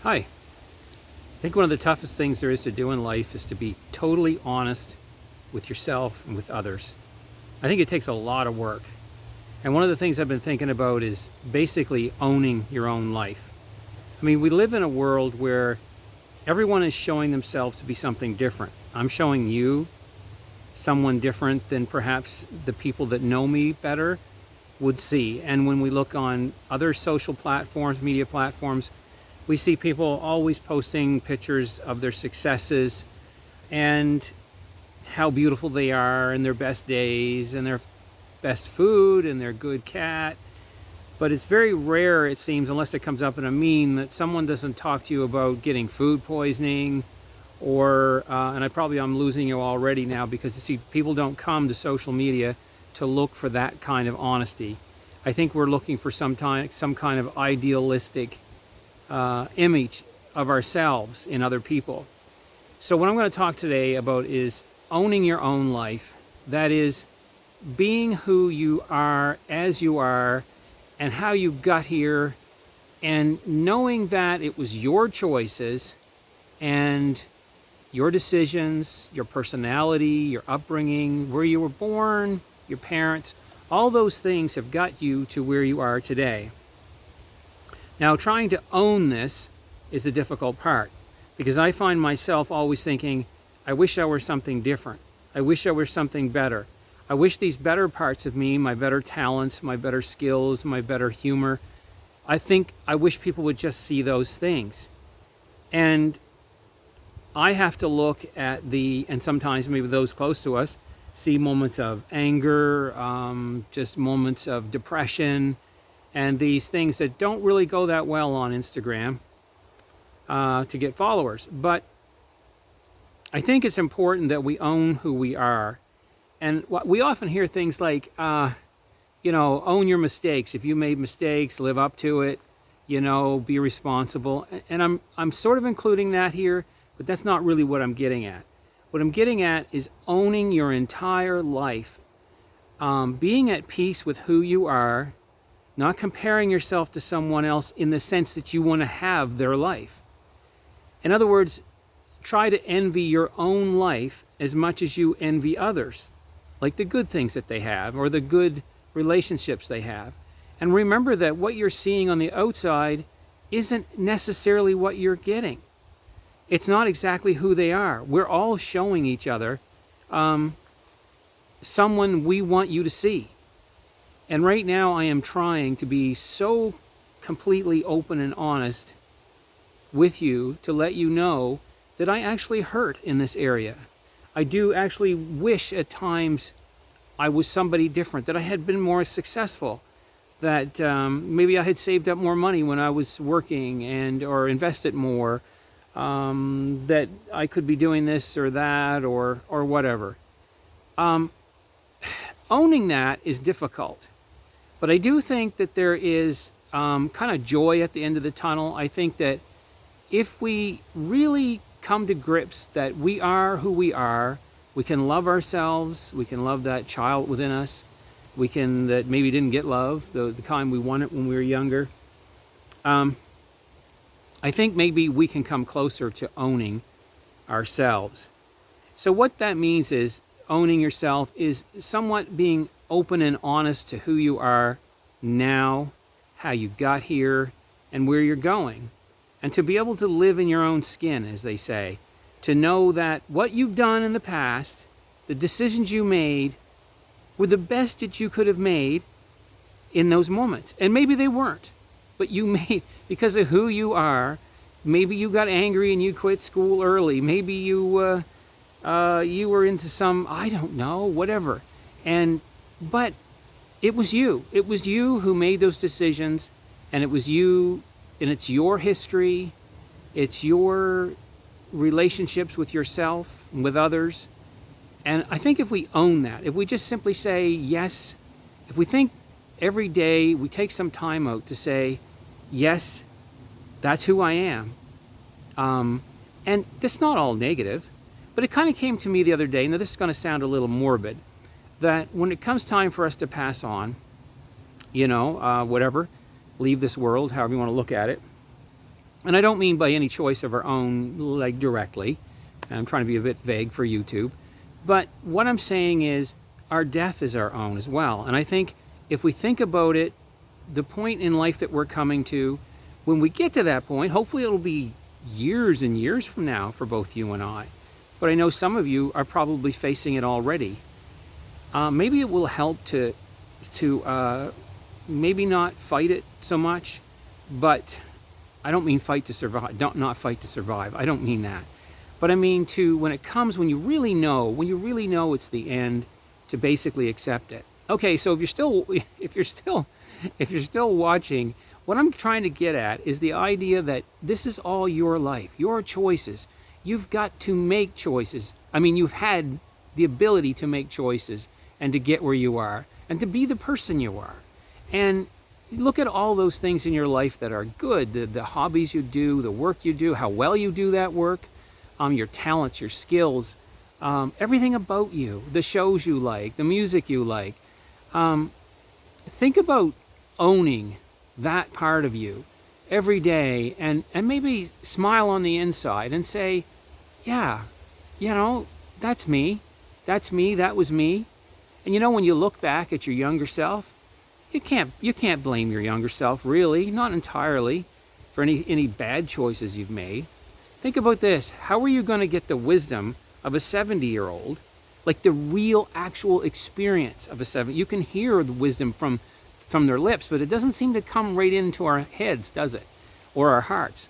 Hi. I think one of the toughest things there is to do in life is to be totally honest with yourself and with others. I think it takes a lot of work. And one of the things I've been thinking about is basically owning your own life. I mean, we live in a world where everyone is showing themselves to be something different. I'm showing you someone different than perhaps the people that know me better would see. And when we look on other social platforms, media platforms, we see people always posting pictures of their successes and how beautiful they are and their best days and their best food and their good cat. But it's very rare, it seems, unless it comes up in a meme, that someone doesn't talk to you about getting food poisoning or, and I'm losing you already now because you see, people don't come to social media to look for that kind of honesty. I think we're looking for some kind of idealistic image of ourselves in other people. So what I'm going to talk today about is owning your own life. That is, being who you are as you are and how you got here, and knowing that it was your choices and your decisions, your personality, your upbringing, where you were born, your parents, all those things have got you to where you are today. Now, trying to own this is the difficult part because I find myself always thinking, I wish I were something different. I wish I were something better. I wish these better parts of me, my better talents, my better skills, my better humor, I wish people would just see those things. And I have to look at and sometimes maybe those close to us, see moments of anger, just moments of depression, and these things that don't really go that well on Instagram to get followers. But I think it's important that we own who we are. And we often hear things like, own your mistakes. If you made mistakes, live up to it, be responsible. And I'm sort of including that here, but that's not really what I'm getting at. What I'm getting at is owning your entire life, being at peace with who you are, not comparing yourself to someone else in the sense that you want to have their life. In other words, try to envy your own life as much as you envy others, like the good things that they have or the good relationships they have. And remember that what you're seeing on the outside isn't necessarily what you're getting. It's not exactly who they are. We're all showing each other someone we want you to see. And right now I am trying to be so completely open and honest with you to let you know that I actually hurt in this area. I do actually wish at times I was somebody different, that I had been more successful, that maybe I had saved up more money when I was working or invested more, that I could be doing this or that or whatever. Owning that is difficult. But I do think that there is kind of joy at the end of the tunnel. I think that if we really come to grips that we are who we are, we can love ourselves, we can love that child within us, that maybe didn't get love, the kind we wanted when we were younger. I think maybe we can come closer to owning ourselves. So what that means is owning yourself is somewhat being open and honest to who you are now, how you got here, and where you're going. And to be able to live in your own skin, as they say, to know that what you've done in the past, the decisions you made, were the best that you could have made in those moments. And maybe they weren't, but you made, because of who you are, maybe you got angry and you quit school early. Maybe you were into some, I don't know, whatever. But it was you. It was you who made those decisions, and it was you, and it's your history. It's your relationships with yourself and with others. And I think if we own that, if we just simply say yes, if we think every day we take some time out to say, yes, that's who I am. And that's not all negative, but it kind of came to me the other day, and this is going to sound a little morbid, that when it comes time for us to pass on, whatever, leave this world, however you want to look at it, And I don't mean by any choice of our own, like directly. I'm trying to be a bit vague for YouTube. But what I'm saying is our death is our own as well. And I think if we think about it, the point in life that we're coming to, when we get to that point, hopefully it'll be years and years from now for both you and I. But I know some of you are probably facing it already. Maybe it will help to maybe not fight it so much, but I don't mean fight to survive. Don't not fight to survive. I don't mean that. But I mean to, when it comes, when you really know it's the end, to basically accept it. Okay, so if you're still watching, what I'm trying to get at is the idea that this is all your life, your choices. You've got to make choices. I mean, you've had the ability to make choices and to get where you are and to be the person you are. And look at all those things in your life that are good, the hobbies you do, the work you do, how well you do that work, your talents, your skills, everything about you, the shows you like, the music you like. Think about owning that part of you every day and maybe smile on the inside and say, yeah, that's me, that was me. And when you look back at your younger self, you can't blame your younger self, really, not entirely, for any bad choices you've made. Think about this. How are you going to get the wisdom of a 70-year-old, like the real, actual experience of a 70? You can hear the wisdom from their lips, but it doesn't seem to come right into our heads, does it? Or our hearts.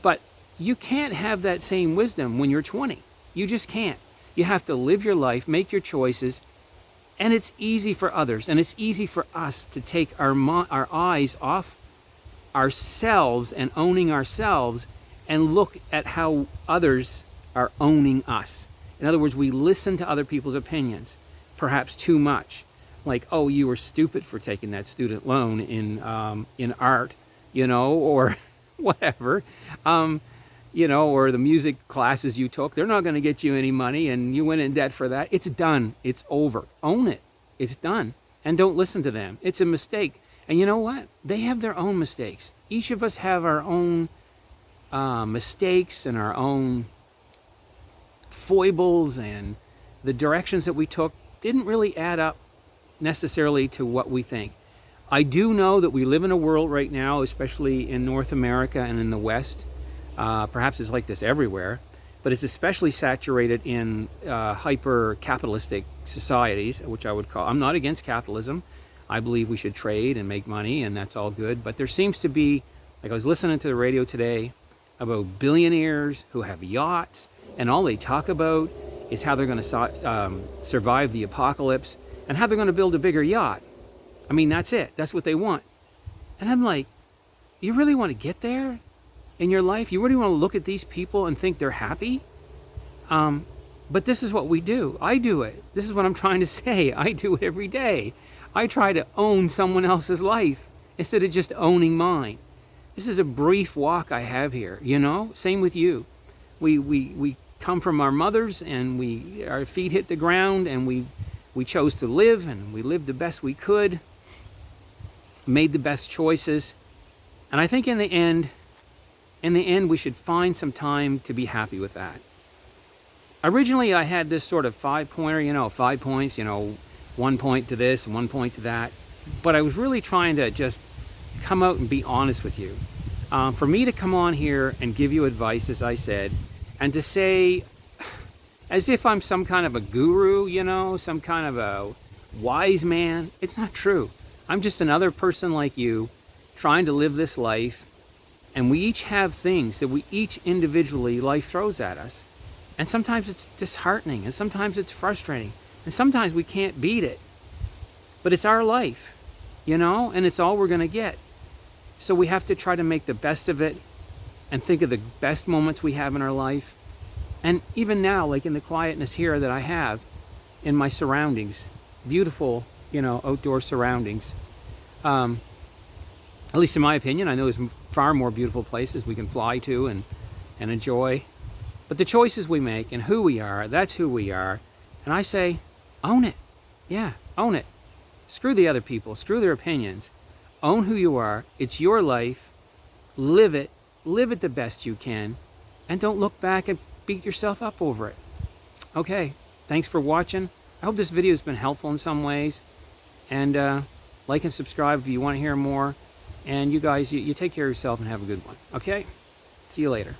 But you can't have that same wisdom when you're 20. You just can't. You have to live your life, make your choices, and it's easy for others, and it's easy for us to take our eyes off ourselves and owning ourselves and look at how others are owning us. In other words, we listen to other people's opinions, perhaps too much. Like, oh, you were stupid for taking that student loan in art, or whatever, or the music classes you took, they're not going to get you any money and you went in debt for that. It's done. It's over. Own it. It's done. And don't listen to them. It's a mistake. And you know what? They have their own mistakes. Each of us have our own mistakes and our own foibles, and the directions that we took didn't really add up necessarily to what we think. I do know that we live in a world right now, especially in North America and in the West. Perhaps it's like this everywhere, but it's especially saturated in hyper-capitalistic societies, which I would call. I'm not against capitalism. I believe we should trade and make money, and that's all good. But there seems to be, like I was listening to the radio today about billionaires who have yachts, and all they talk about is how they're going to survive the apocalypse and how they're going to build a bigger yacht. I mean, that's it. That's what they want. And I'm like, you really want to get there in your life? You really want to look at these people and think they're happy? But this is what we do. I do it. This is what I'm trying to say. I do it every day. I try to own someone else's life instead of just owning mine. This is a brief walk I have here, Same with you. We come from our mothers, and our feet hit the ground, and we chose to live, and we lived the best we could, made the best choices. And I think in the end, we should find some time to be happy with that. Originally, I had this sort of 5-pointer, 5 points, 1 point to this, 1 point to that. But I was really trying to just come out and be honest with you. For me to come on here and give you advice, as I said, and to say, as if I'm some kind of a guru, some kind of a wise man. It's not true. I'm just another person like you trying to live this life. And we each have things that we each individually, life throws at us. And sometimes it's disheartening, and sometimes it's frustrating, and sometimes we can't beat it. But it's our life, and it's all we're going to get. So we have to try to make the best of it and think of the best moments we have in our life. And even now, like in the quietness here that I have in my surroundings, beautiful, outdoor surroundings. At least in my opinion, I know there's far more beautiful places we can fly to and enjoy. But the choices we make and who we are, that's who we are. And I say, own it. Yeah, own it. Screw the other people. Screw their opinions. Own who you are. It's your life. Live it. live it the best you can, and don't look back and beat yourself up over it. Okay, thanks for watching. I hope this video has been helpful in some ways. And like and subscribe if you want to hear more. And you guys, you take care of yourself and have a good one. Okay? See you later.